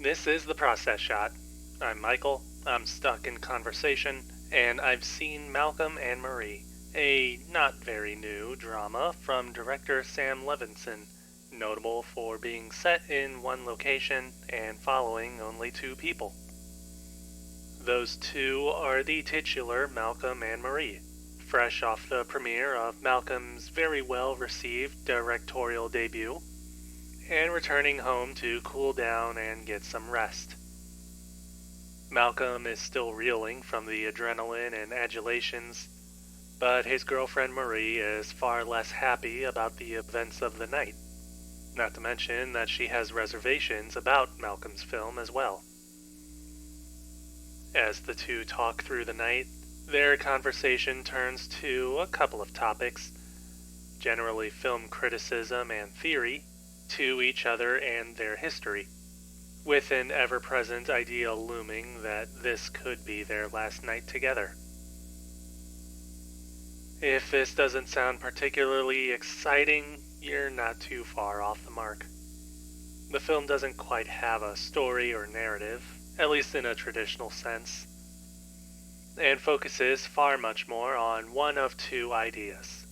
This is The Process Shot. I'm Michael, I'm stuck in conversation, and I've seen Malcolm and Marie, a not very new drama from director Sam Levinson, notable for being set in one location and following only two people. Those two are the titular Malcolm and Marie, fresh off the premiere of Malcolm's very well received directorial debut, and returning home to cool down and get some rest. Malcolm is still reeling from the adrenaline and adulations, but his girlfriend Marie is far less happy about the events of the night, not to mention that she has reservations about Malcolm's film as well. As the two talk through the night, their conversation turns to a couple of topics, generally film criticism and theory, to each other and their history, with an ever-present idea looming that this could be their last night together. If this doesn't sound particularly exciting, you're not too far off the mark. The film doesn't quite have a story or narrative, at least in a traditional sense, and focuses far much more on one of two ideas.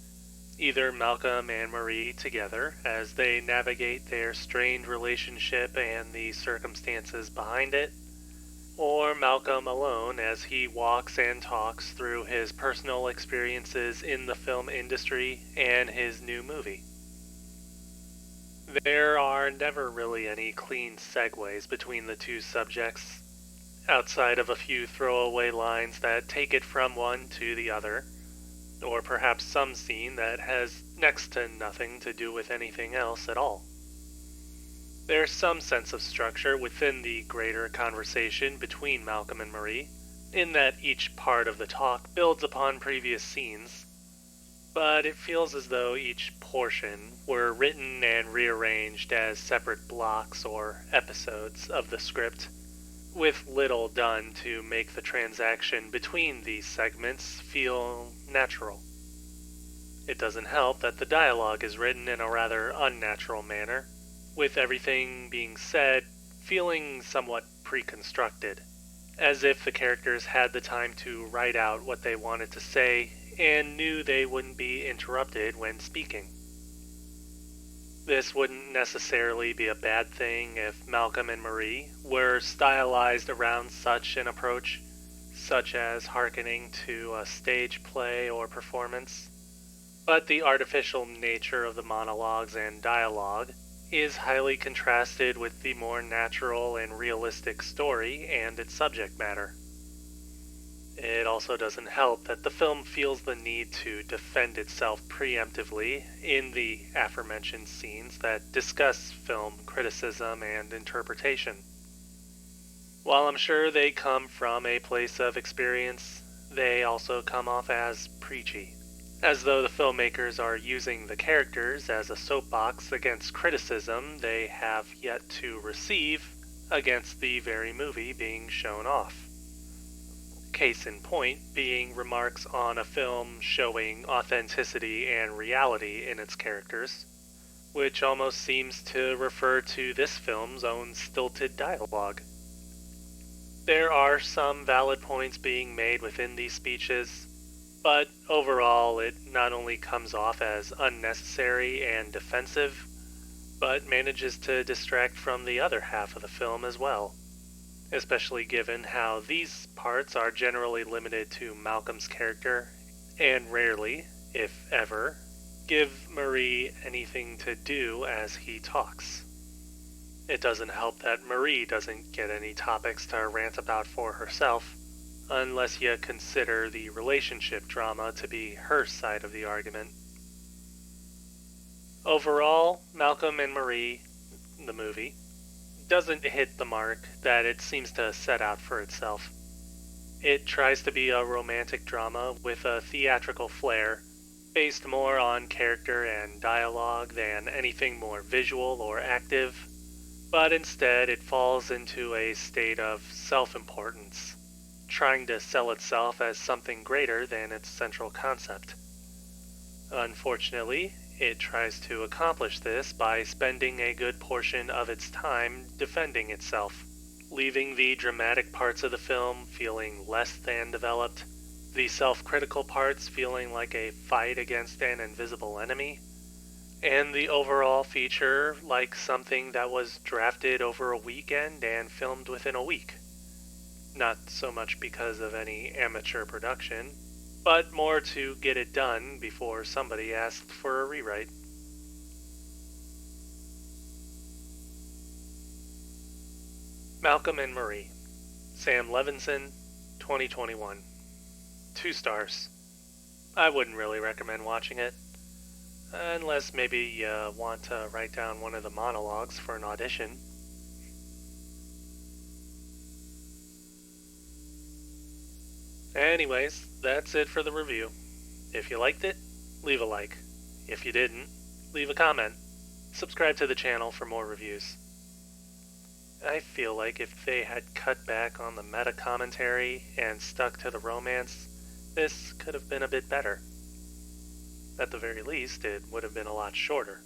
Either Malcolm and Marie together as they navigate their strained relationship and the circumstances behind it, or Malcolm alone as he walks and talks through his personal experiences in the film industry and his new movie. There are never really any clean segues between the two subjects, outside of a few throwaway lines that take it from one to the other, or perhaps some scene that has next to nothing to do with anything else at all. There's some sense of structure within the greater conversation between Malcolm and Marie, in that each part of the talk builds upon previous scenes, but it feels as though each portion were written and rearranged as separate blocks or episodes of the script, with little done to make the transaction between these segments feel natural. It doesn't help that the dialogue is written in a rather unnatural manner, with everything being said feeling somewhat pre-constructed, as if the characters had the time to write out what they wanted to say and knew they wouldn't be interrupted when speaking. This wouldn't necessarily be a bad thing if Malcolm and Marie were stylized around such an approach, such as hearkening to a stage play or performance, but the artificial nature of the monologues and dialogue is highly contrasted with the more natural and realistic story and its subject matter. It also doesn't help that the film feels the need to defend itself preemptively in the aforementioned scenes that discuss film criticism and interpretation. While I'm sure they come from a place of experience, they also come off as preachy, as though the filmmakers are using the characters as a soapbox against criticism they have yet to receive against the very movie being shown off. Case in point being remarks on a film showing authenticity and reality in its characters, which almost seems to refer to this film's own stilted dialogue. There are some valid points being made within these speeches, but overall it not only comes off as unnecessary and defensive, but manages to distract from the other half of the film as well, especially given how these parts are generally limited to Malcolm's character and rarely, if ever, give Marie anything to do as he talks. It doesn't help that Marie doesn't get any topics to rant about for herself, unless you consider the relationship drama to be her side of the argument. Overall, Malcolm and Marie, the movie, doesn't hit the mark that it seems to set out for itself. It tries to be a romantic drama with a theatrical flair, based more on character and dialogue than anything more visual or active, but instead it falls into a state of self-importance, trying to sell itself as something greater than its central concept. Unfortunately, it tries to accomplish this by spending a good portion of its time defending itself, leaving the dramatic parts of the film feeling less than developed, the self-critical parts feeling like a fight against an invisible enemy, and the overall feature like something that was drafted over a weekend and filmed within a week. Not so much because of any amateur production, but more to get it done before somebody asked for a rewrite. Malcolm and Marie, Sam Levinson, 2021. 2 stars. I wouldn't really recommend watching it, unless maybe you want to write down one of the monologues for an audition. Anyways, that's it for the review. If you liked it, leave a like. If you didn't, leave a comment. Subscribe to the channel for more reviews. I feel like if they had cut back on the meta commentary and stuck to the romance, this could have been a bit better. At the very least, it would have been a lot shorter.